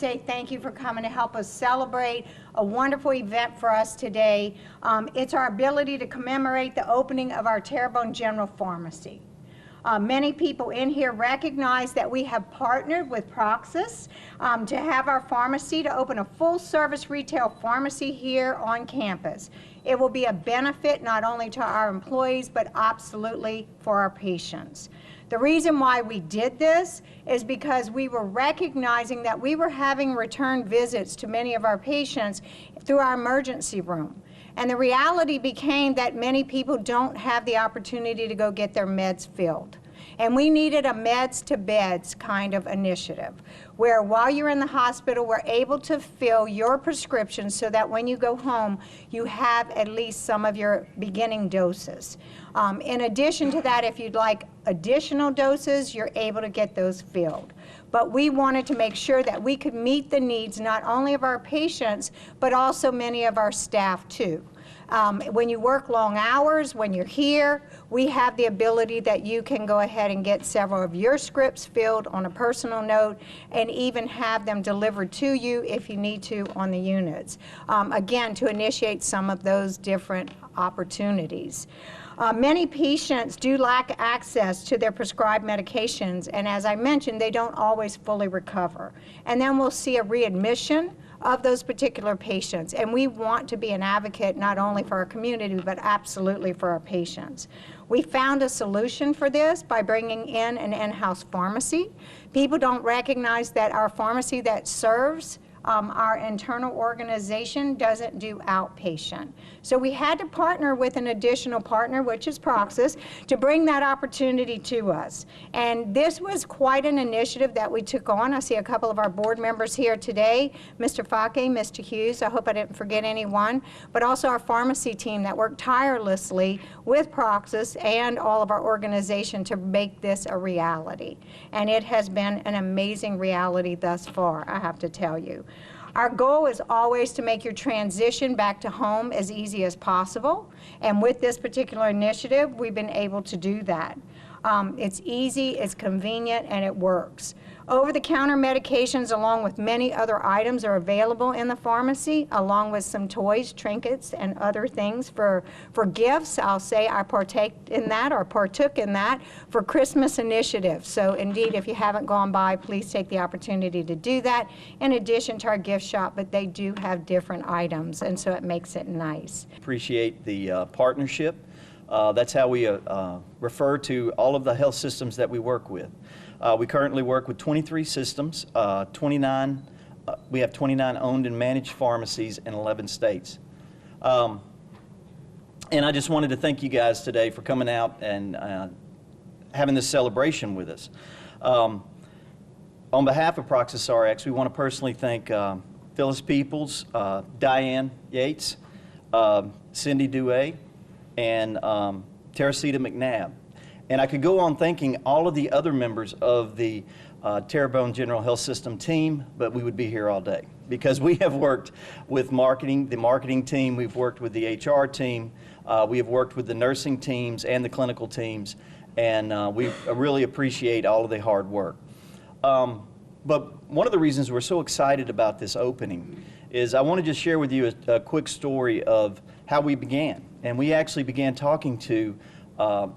say thank you for coming to help us celebrate a wonderful event for us today. It's our ability to commemorate the opening of our Terrebonne General Pharmacy. Many people in here recognize that we have partnered with Proxus to have our pharmacy to open a full-service retail pharmacy here on campus. It will be a benefit not only to our employees, but absolutely for our patients. The reason why we did this is because we were recognizing that we were having return visits to many of our patients through our emergency room. And the reality became that many people don't have the opportunity to go get their meds filled. And we needed a meds to beds kind of initiative, where while you're in the hospital, we're able to fill your prescriptions so that when you go home, you have at least some of your beginning doses. In addition to that, if you'd like additional doses, you're able to get those filled. But we wanted to make sure that we could meet the needs not only of our patients, but also many of our staff too. When you work long hours, when you're here, we have the ability that you can go ahead and get several of your scripts filled on a personal note and even have them delivered to you if you need to on the units. Again, to initiate some of those different opportunities. Many patients do lack access to their prescribed medications, and as I mentioned, they don't always fully recover. And then we'll see a readmission of those particular patients, and we want to be an advocate not only for our community, but absolutely for our patients. We found a solution for this by bringing in an in-house pharmacy. People don't recognize that our pharmacy that serves our internal organization doesn't do outpatient. So we had to partner with an additional partner, which is Proxus, to bring that opportunity to us. And this was quite an initiative that we took on. I see a couple of our board members here today, Mr. Fake, Mr. Hughes, I hope I didn't forget anyone, but also our pharmacy team that worked tirelessly with Proxus and all of our organization to make this a reality. And it has been an amazing reality thus far, I have to tell you. Our goal is always to make your transition back to home as easy as possible. And with this particular initiative, we've been able to do that. It's easy, it's convenient, and it works. Over-the-counter medications along with many other items are available in the pharmacy, along with some toys, trinkets, and other things for gifts. I'll say I partook in that for Christmas initiatives. So indeed, if you haven't gone by, please take the opportunity to do that in addition to our gift shop, but they do have different items, and so it makes it nice. Appreciate the partnership. That's how we refer to all of the health systems that we work with. We currently work with 23 systems, we have 29 owned and managed pharmacies in 11 states. And I just wanted to thank you guys today for coming out and having this celebration with us. On behalf of Proxus RX, we want to personally thank Phyllis Peoples, Diane Yates, Cindy Duay, and Teresita McNabb. And I could go on thanking all of the other members of the Terrebonne General Health System team, but we would be here all day because we have worked with marketing, the marketing team, we've worked with the HR team, we have worked with the nursing teams and the clinical teams, and we really appreciate all of the hard work. But one of the reasons we're so excited about this opening is I want to just share with you a quick story of how we began. And we actually began talking to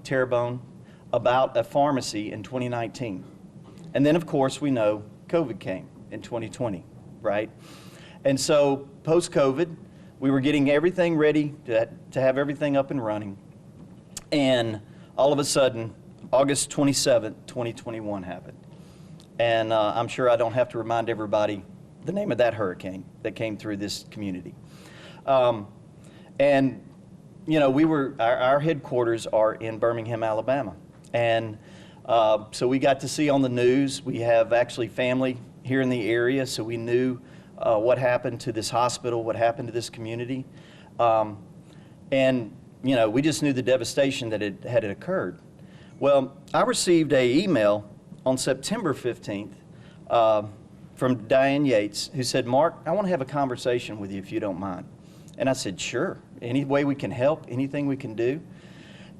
Terrebonne about a pharmacy in 2019. And then, of course, we know COVID came in 2020, right? And so, post-COVID, we were getting everything ready to have everything up and running. And all of a sudden, August 27th, 2021 happened. And I'm sure I don't have to remind everybody the name of that hurricane that came through this community. And you know, our headquarters are in Birmingham, Alabama. And so we got to see on the news, we have actually family here in the area, so we knew what happened to this hospital, what happened to this community. And, you know, we just knew the devastation that had occurred. Well, I received an email on September 15th from Diane Yates, who said, "Mark, I want to have a conversation with you if you don't mind." And I said, "Sure, any way we can help, anything we can do."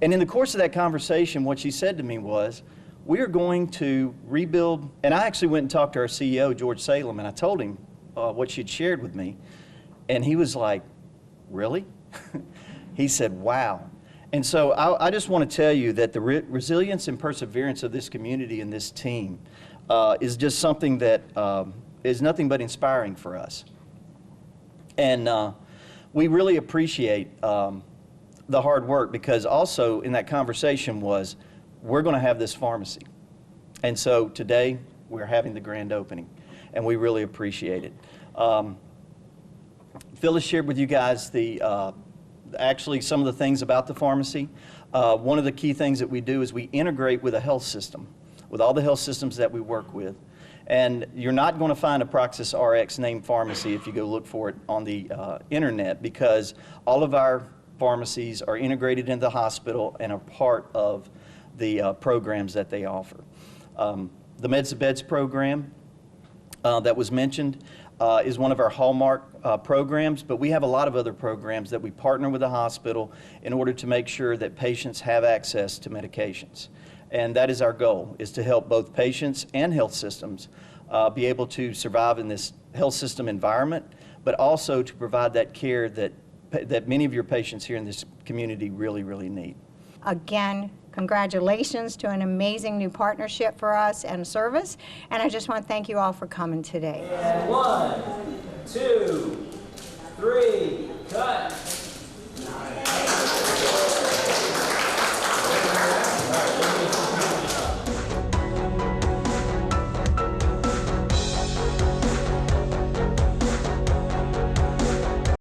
And in the course of that conversation, what she said to me was, we are going to rebuild, and I actually went and talked to our CEO, George Salem, and I told him what she'd shared with me, and he was like, really? He said, wow. And so I just want to tell you that the resilience and perseverance of this community and this team is just something that is nothing but inspiring for us. And we really appreciate the hard work, because also in that conversation was, we're going to have this pharmacy. And so today we're having the grand opening, and we really appreciate it. Phyllis shared with you guys actually some of the things about the pharmacy. One of the key things that we do is we integrate with a health system, with all the health systems that we work with. And you're not going to find a Praxis RX named pharmacy if you go look for it on the internet, because all of our pharmacies are integrated into the hospital and are part of the programs that they offer. The Meds to Beds program that was mentioned is one of our hallmark programs, but we have a lot of other programs that we partner with the hospital in order to make sure that patients have access to medications. And that is our goal, is to help both patients and health systems be able to survive in this health system environment, but also to provide that care that many of your patients here in this community really, really need. Again, congratulations to an amazing new partnership for us and service. And I just want to thank you all for coming today. And 1, 2,